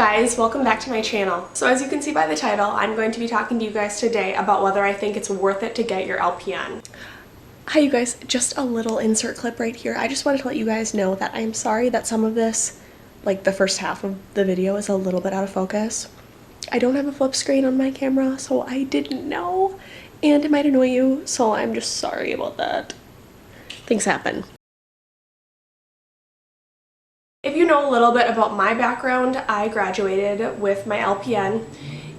guys, welcome back to my channel. So as you can see by the title, I'm going to be talking to you guys today about whether I think it's worth it to get your LPN. Hi you guys, just a little insert clip right here. I just wanted to let you guys know that I'm sorry that some of this, like the first half of the video, is a little bit out of focus. I don't have a flip screen on my camera, so I didn't know, and it might annoy you, so I'm just sorry about that. Things happen. If you know a little bit about my background, I graduated with my LPN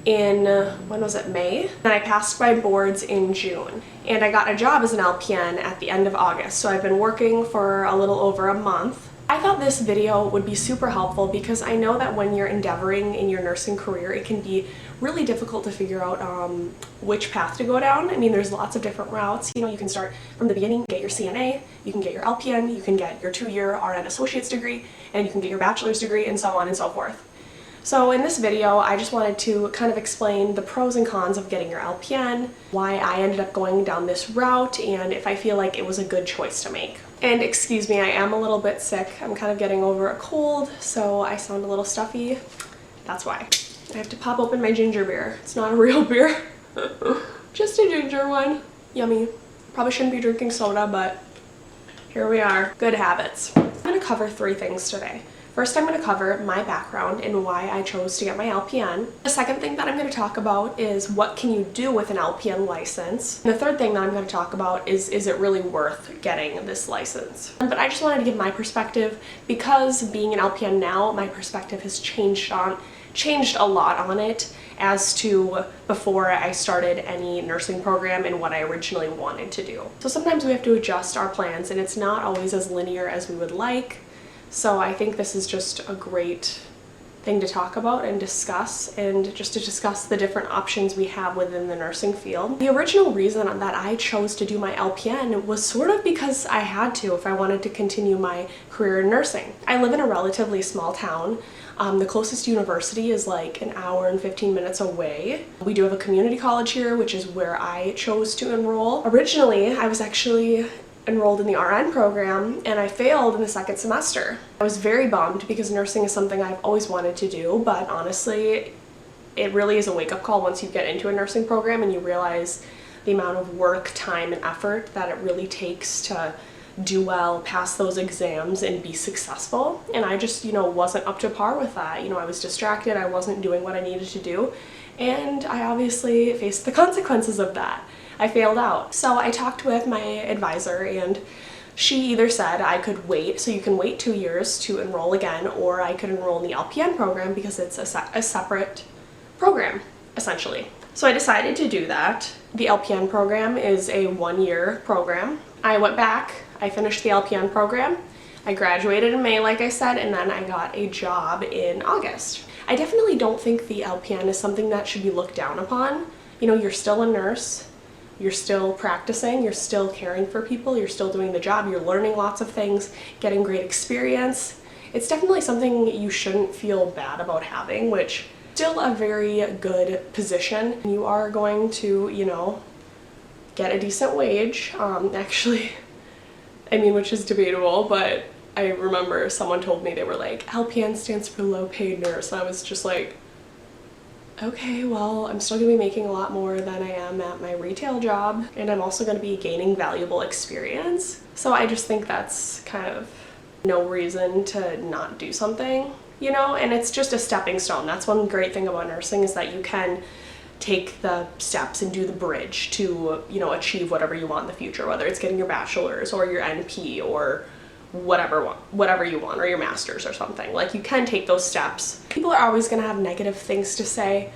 in, when was it, May? And I passed my boards in June. And I got a job as an LPN at the end of August, so I've been working for a little over a month. I thought this video would be super helpful because I know that when you're endeavoring in your nursing career, it can be really difficult to figure out which path to go down. I mean, there's lots of different routes. You know, you can start from the beginning, get your CNA, you can get your LPN, you can get your 2-year RN associate's degree, and you can get your bachelor's degree, and so on and so forth. So in this video, I just wanted to kind of explain the pros and cons of getting your LPN, why I ended up going down this route, and if I feel like it was a good choice to make. And excuse me, I am a little bit sick. I'm kind of getting over a cold, so I sound a little stuffy. That's why. I have to pop open my ginger beer. It's not a real beer. Just a ginger one. Yummy. Probably shouldn't be drinking soda, but here we are. Good habits. I'm going to cover 3 things today. First, I'm going to cover my background and why I chose to get my LPN. The second thing that I'm going to talk about is what can you do with an LPN license. And the third thing that I'm going to talk about is it really worth getting this license? But I just wanted to give my perspective because being an LPN now, my perspective has changed a lot on it as to before I started any nursing program and what I originally wanted to do. So sometimes we have to adjust our plans and it's not always as linear as we would like. So I think this is just a great thing to talk about and discuss, and just to discuss the different options we have within the nursing field. The original reason that I chose to do my LPN was sort of because I had to if I wanted to continue my career in nursing. I live in a relatively small town. The closest university is like an hour and 15 minutes away. We do have a community college here, which is where I chose to enroll. Originally, I was actually enrolled in the RN program and I failed in the 2nd semester. I was very bummed because nursing is something I've always wanted to do, but honestly, it really is a wake-up call once you get into a nursing program and you realize the amount of work, time, and effort that it really takes to do well, pass those exams, and be successful. And I just, wasn't up to par with that. I was distracted, I wasn't doing what I needed to do, and I obviously faced the consequences of that. I failed out. So I talked with my advisor and she either said I could wait, so you can wait 2 years to enroll again, or I could enroll in the LPN program because it's a separate program, essentially. So I decided to do that. The LPN program is a 1-year program. I went back, I finished the LPN program, I graduated in May, like I said, and then I got a job in August. I definitely don't think the LPN is something that should be looked down upon. You're still a nurse. You're still practicing, you're still caring for people, you're still doing the job, you're learning lots of things, getting great experience. It's definitely something you shouldn't feel bad about having, which is still a very good position. You are going to, get a decent wage, actually, which is debatable, but I remember someone told me, they were like, LPN stands for low paid nurse, and I was just like, okay, well, I'm still gonna be making a lot more than I am at my retail job, and I'm also gonna be gaining valuable experience. So I just think that's kind of no reason to not do something, and it's just a stepping stone. That's one great thing about nursing, is that you can take the steps and do the bridge to, achieve whatever you want in the future, whether it's getting your bachelor's or your NP or whatever you want, or your master's or something. Like, you can take those steps. People are always going to have negative things to say.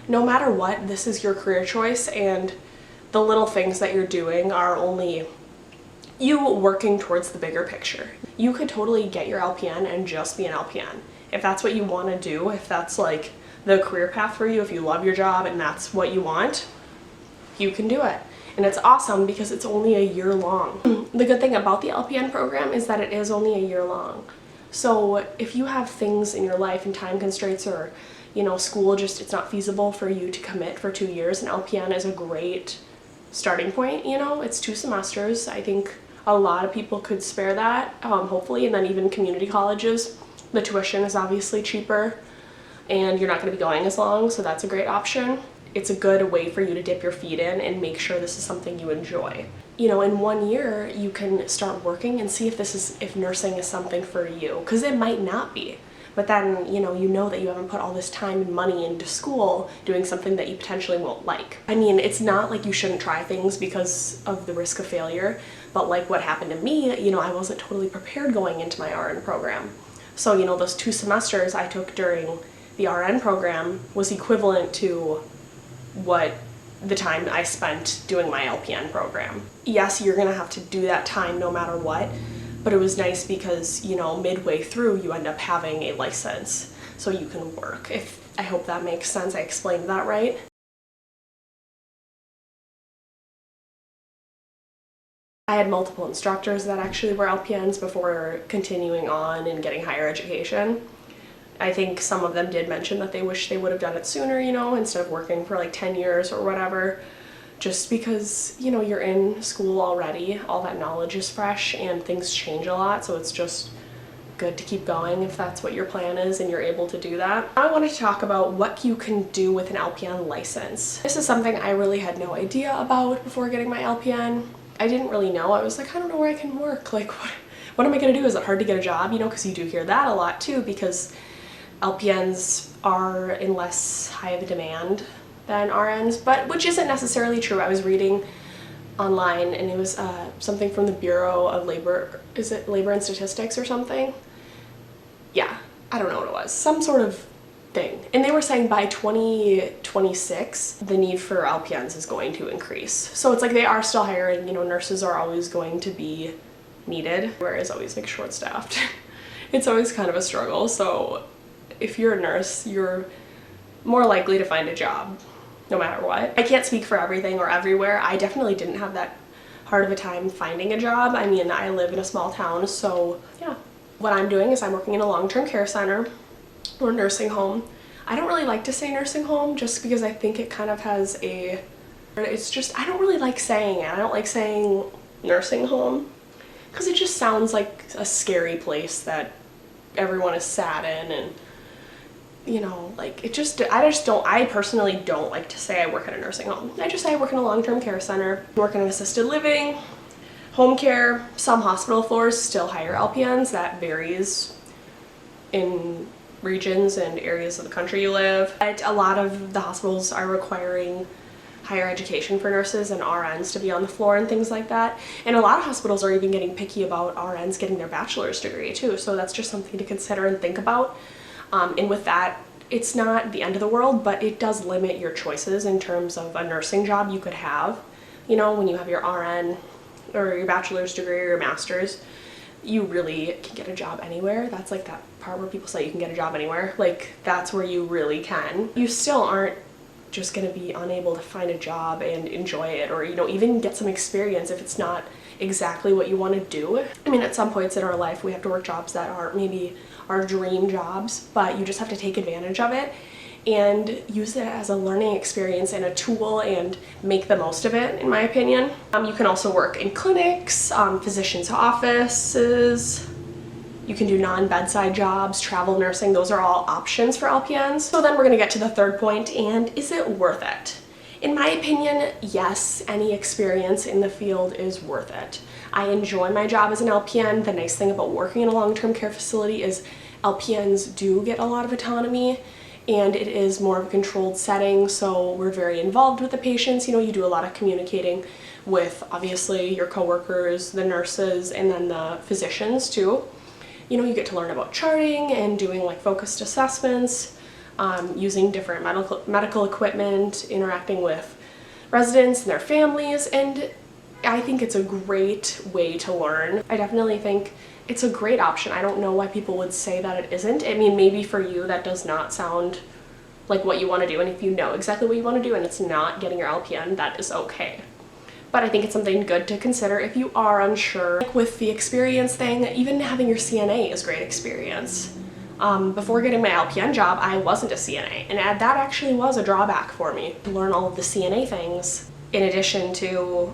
No matter what, this is your career choice, and the little things that you're doing are only you working towards the bigger picture. You could totally get your LPN and just be an LPN. If that's what you want to do, if that's like the career path for you, if you love your job and that's what you want, you can do it. And it's awesome because it's only a year long. The good thing about the LPN program is that it is only a year long. So if you have things in your life and time constraints, or school it's not feasible for you to commit for 2 years, an LPN is a great starting point. It's 2 semesters. I think a lot of people could spare that, hopefully, and then even community colleges, the tuition is obviously cheaper and you're not going to be going as long, so that's a great option. It's a good way for you to dip your feet in and make sure this is something you enjoy. You know, in 1 year, you can start working and see if nursing is something for you, because it might not be. But then, you know that you haven't put all this time and money into school doing something that you potentially won't like. I mean, it's not like you shouldn't try things because of the risk of failure, but like what happened to me, you know, I wasn't totally prepared going into my RN program. So, you know, those 2 semesters I took during the RN program was equivalent to what the time I spent doing my LPN program. Yes, you're gonna have to do that time no matter what, but it was nice because, you know, midway through you end up having a license so you can work. I hope that makes sense. I explained that right. I had multiple instructors that actually were LPNs before continuing on and getting higher education. I think some of them did mention that they wish they would have done it sooner, you know, instead of working for like 10 years or whatever, just because, you know, you're in school already, all that knowledge is fresh and things change a lot, so it's just good to keep going if that's what your plan is and you're able to do that. I wanted to talk about what you can do with an LPN license. This is something I really had no idea about before getting my LPN. I didn't really know. I was like, I don't know where I can work. Like, what am I gonna do? Is it hard to get a job? You know, because you do hear that a lot too, because LPNs are in less high of a demand than RNs, but which isn't necessarily true. I was reading online and it was something from the Bureau of Labor, is it Labor and Statistics or something? Yeah, I don't know what it was, some sort of thing. And they were saying by 2026, the need for LPNs is going to increase. So it's like they are still hiring, you know, nurses are always going to be needed, whereas always like short-staffed. It's always kind of a struggle, so if you're a nurse, you're more likely to find a job no matter what. I can't speak for everything or everywhere. I definitely didn't have that hard of a time finding a job. I mean, I live in a small town, so yeah. What I'm doing is I'm working in a long-term care center or nursing home. I don't really like to say nursing home just because I think it kind of has it's just, I don't really like saying it. I don't like saying nursing home because it just sounds like a scary place that everyone is sat in, and you know, like I personally don't like to say I work at a nursing home. I just say I work in a long-term care center, work in an assisted living, home care. Some hospital floors still hire LPNs. That varies in regions and areas of the country you live. But a lot of the hospitals are requiring higher education for nurses and RNs to be on the floor and things like that. And a lot of hospitals are even getting picky about RNs getting their bachelor's degree too. So that's just something to consider and think about. And with that, it's not the end of the world, but it does limit your choices in terms of a nursing job you could have. You know, when you have your RN or your bachelor's degree or your master's, you really can get a job anywhere. That's like that part where people say you can get a job anywhere. Like, that's where you really can. You still aren't just gonna be unable to find a job and enjoy it, or, you know, even get some experience if it's not exactly what you want to do. I mean, at some points in our life we have to work jobs that aren't maybe our dream jobs, but you just have to take advantage of it and use it as a learning experience and a tool and make the most of it, in my opinion. You can also work in clinics, physicians' offices. You can do non-bedside jobs, travel nursing. Those are all options for LPNs. So then we're gonna get to the third point, and is it worth it? In my opinion, yes, any experience in the field is worth it. I enjoy my job as an LPN. The nice thing about working in a long-term care facility is LPNs do get a lot of autonomy, and it is more of a controlled setting, so we're very involved with the patients. You know, you do a lot of communicating with, obviously, your coworkers, the nurses, and then the physicians too. You know, you get to learn about charting and doing like focused assessments, using different medical equipment, interacting with residents and their families, and I think it's a great way to learn. I definitely think it's a great option. I don't know why people would say that it isn't. I mean, maybe for you that does not sound like what you want to do, and if you know exactly what you want to do and it's not getting your LPN, that is okay. But I think it's something good to consider if you are unsure. Like with the experience thing, even having your CNA is great experience. Before getting my LPN job, I wasn't a CNA, and that actually was a drawback for me, to learn all of the CNA things in addition to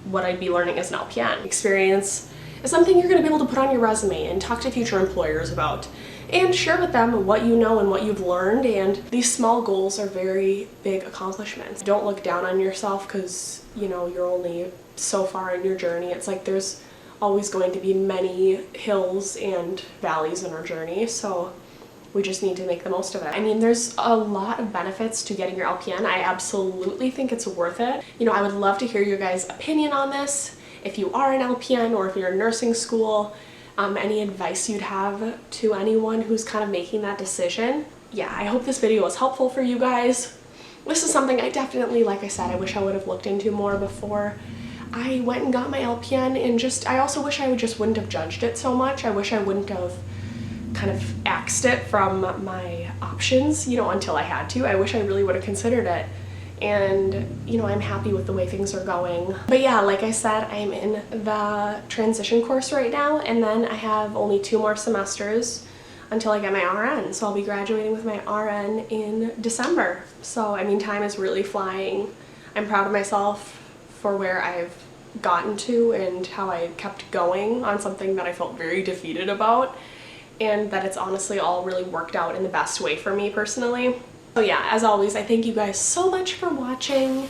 what I'd be learning as an LPN. Experience is something you're going to be able to put on your resume and talk to future employers about and share with them what you know and what you've learned. And these small goals are very big accomplishments. Don't look down on yourself because, you know, you're only so far in your journey. It's like there's always going to be many hills and valleys in our journey, so we just need to make the most of it. I mean, there's a lot of benefits to getting your LPN. I absolutely think it's worth it. You know, I would love to hear your guys' opinion on this. If you are an LPN or if you're in nursing school, any advice you'd have to anyone who's kind of making that decision. Yeah, I hope this video was helpful for you guys. This is something I definitely, like I said, I wish I would have looked into more before I went and got my LPN, and I also wish I just wouldn't have judged it so much. I wish I wouldn't have kind of axed it from my options, you know, until I had to. I wish I really would have considered it. And, you know, I'm happy with the way things are going. But yeah, like I said, I'm in the transition course right now, and then I have only 2 more semesters until I get my RN. So I'll be graduating with my RN in December. So, I mean, time is really flying. I'm proud of myself for where I've gotten to and how I kept going on something that I felt very defeated about, and that it's honestly all really worked out in the best way for me personally. So yeah, as always, I thank you guys so much for watching,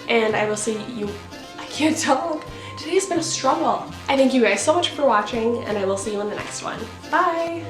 and I will see you, I can't talk, today's been a struggle. I thank you guys so much for watching, and I will see you in the next one. Bye!